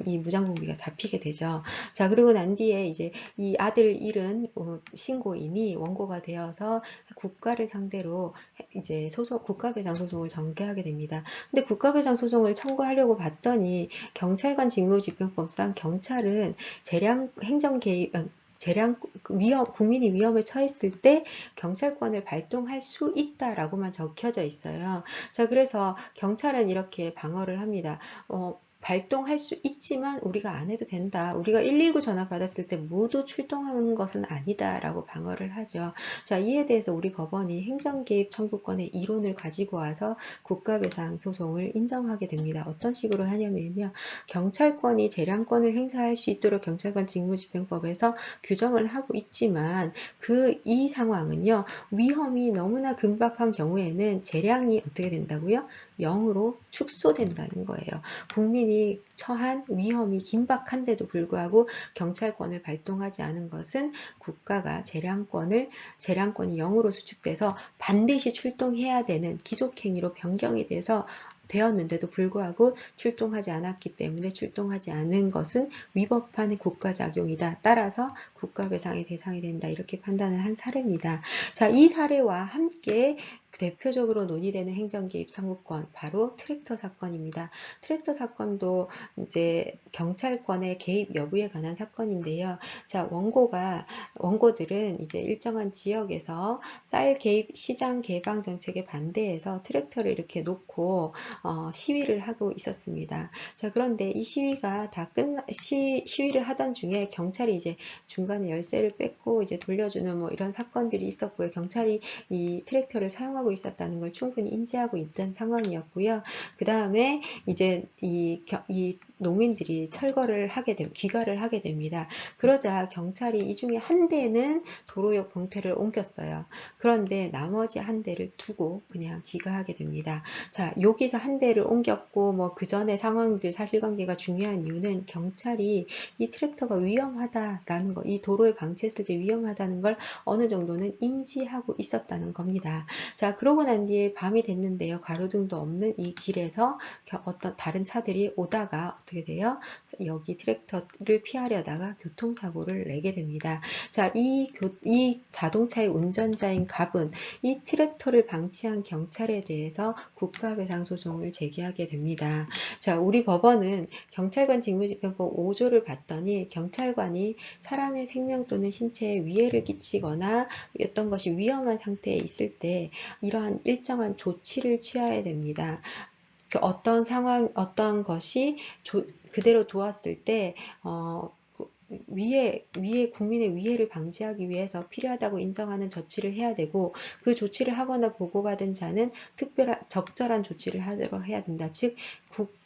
Speaker 1: 이 무장공비가 잡히게 되죠. 자, 그리고 난 뒤에 이제 이 아들 잃은 신고인이 원고가 되어서 국가를 상대로 이제 국가배상 소송을 전개하게 됩니다. 근데 국가배상 소송을 청구하려고 봤더니 경찰관 직무집행법상 경찰은 행정 개입, 국민이 위험에 처했을 때 경찰권을 발동할 수 있다라고만 적혀져 있어요. 자, 그래서 경찰은 이렇게 방어를 합니다. 발동할 수 있지만 우리가 안 해도 된다. 우리가 119 전화 받았을 때 모두 출동하는 것은 아니다 라고 방어를 하죠. 자, 이에 대해서 우리 법원이 행정개입 청구권의 이론을 가지고 와서 국가배상 소송을 인정하게 됩니다. 어떤 식으로 하냐면요. 경찰권이 재량권을 행사할 수 있도록 경찰관 직무집행법에서 규정을 하고 있지만 이 상황은요. 위험이 너무나 긴박한 경우에는 재량이 어떻게 된다고요? 0으로 축소된다는 거예요. 국민이 처한 위험이 긴박한데도 불구하고 경찰권을 발동하지 않은 것은 국가가 재량권이 0으로 수축돼서 반드시 출동해야 되는 기속행위로 변경이 되었는데도 불구하고 출동하지 않았기 때문에 출동하지 않은 것은 위법한 국가작용이다. 따라서 국가배상의 대상이 된다. 이렇게 판단을 한 사례입니다. 자, 이 사례와 함께 대표적으로 논의되는 행정개입 청구권 바로 트랙터 사건입니다. 트랙터 사건도 이제 경찰권의 개입 여부에 관한 사건인데요. 자, 원고들은 이제 일정한 지역에서 쌀 개입 시장 개방 정책에 반대해서 트랙터를 이렇게 놓고 시위를 하고 있었습니다. 자, 그런데 이 시위가 시위를 하던 중에 경찰이 이제 중간에 열쇠를 뺏고 이제 돌려주는 뭐 이런 사건들이 있었고요. 경찰이 이 트랙터를 사용하고 있었다는 걸 충분히 인지하고 있던 상황이었고요. 그 다음에 이제 이 농민들이 귀가를 하게 됩니다. 그러자 경찰이 이 중에 한 대는 도로역 봉퇴를 옮겼어요. 그런데 나머지 한 대를 두고 그냥 귀가하게 됩니다. 자, 여기서 한 대를 옮겼고 뭐 그 전에 상황들 사실관계가 중요한 이유는 경찰이 이 트랙터가 위험하다라는 거, 이 도로에 방치했을 때 위험하다는 걸 어느 정도는 인지하고 있었다는 겁니다. 자, 그러고 난 뒤에 밤이 됐는데요. 가로등도 없는 이 길에서 어떤 다른 차들이 오다가 어떻게 돼요? 여기 트랙터를 피하려다가 교통사고를 내게 됩니다. 자, 이 자동차의 운전자인 갑은 이 트랙터를 방치한 경찰에 대해서 국가배상소송을 제기하게 됩니다. 자, 우리 법원은 경찰관 직무집행법 5조를 봤더니 경찰관이 사람의 생명 또는 신체에 위해를 끼치거나 어떤 것이 위험한 상태에 있을 때 이러한 일정한 조치를 취해야 됩니다. 어떤 상황, 어떤 것이 그대로 두었을 때, 국민의 위해를 방지하기 위해서 필요하다고 인정하는 조치를 해야 되고, 그 조치를 하거나 보고받은 자는 적절한 조치를 하도록 해야 된다. 즉,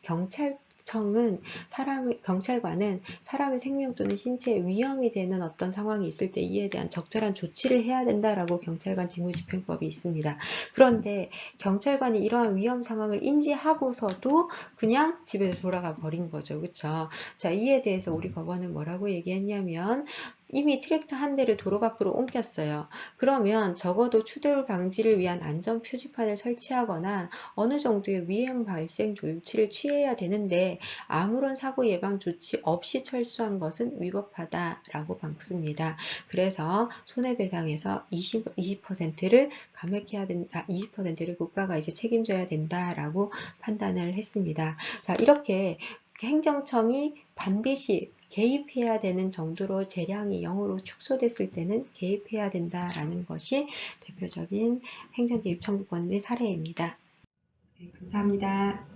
Speaker 1: 경찰관은 사람의 생명 또는 신체에 위험이 되는 어떤 상황이 있을 때 이에 대한 적절한 조치를 해야 된다라고 경찰관 직무집행법이 있습니다. 그런데 경찰관이 이러한 위험 상황을 인지하고서도 그냥 집에 돌아가 버린 거죠. 그쵸? 자, 이에 대해서 우리 법원은 뭐라고 얘기했냐면 이미 트랙터 한 대를 도로 밖으로 옮겼어요. 그러면 적어도 추돌 방지를 위한 안전 표지판을 설치하거나 어느 정도의 위험 발생 조치를 취해야 되는데 아무런 사고 예방 조치 없이 철수한 것은 위법하다라고 밝습니다. 그래서 손해배상에서 20%를 감액해야 된다, 20%를 국가가 이제 책임져야 된다라고 판단을 했습니다. 자, 이렇게 행정청이 반드시 개입해야 되는 정도로 재량이 0으로 축소됐을 때는 개입해야 된다라는 것이 대표적인 행정개입 청구권의 사례입니다. 네, 감사합니다.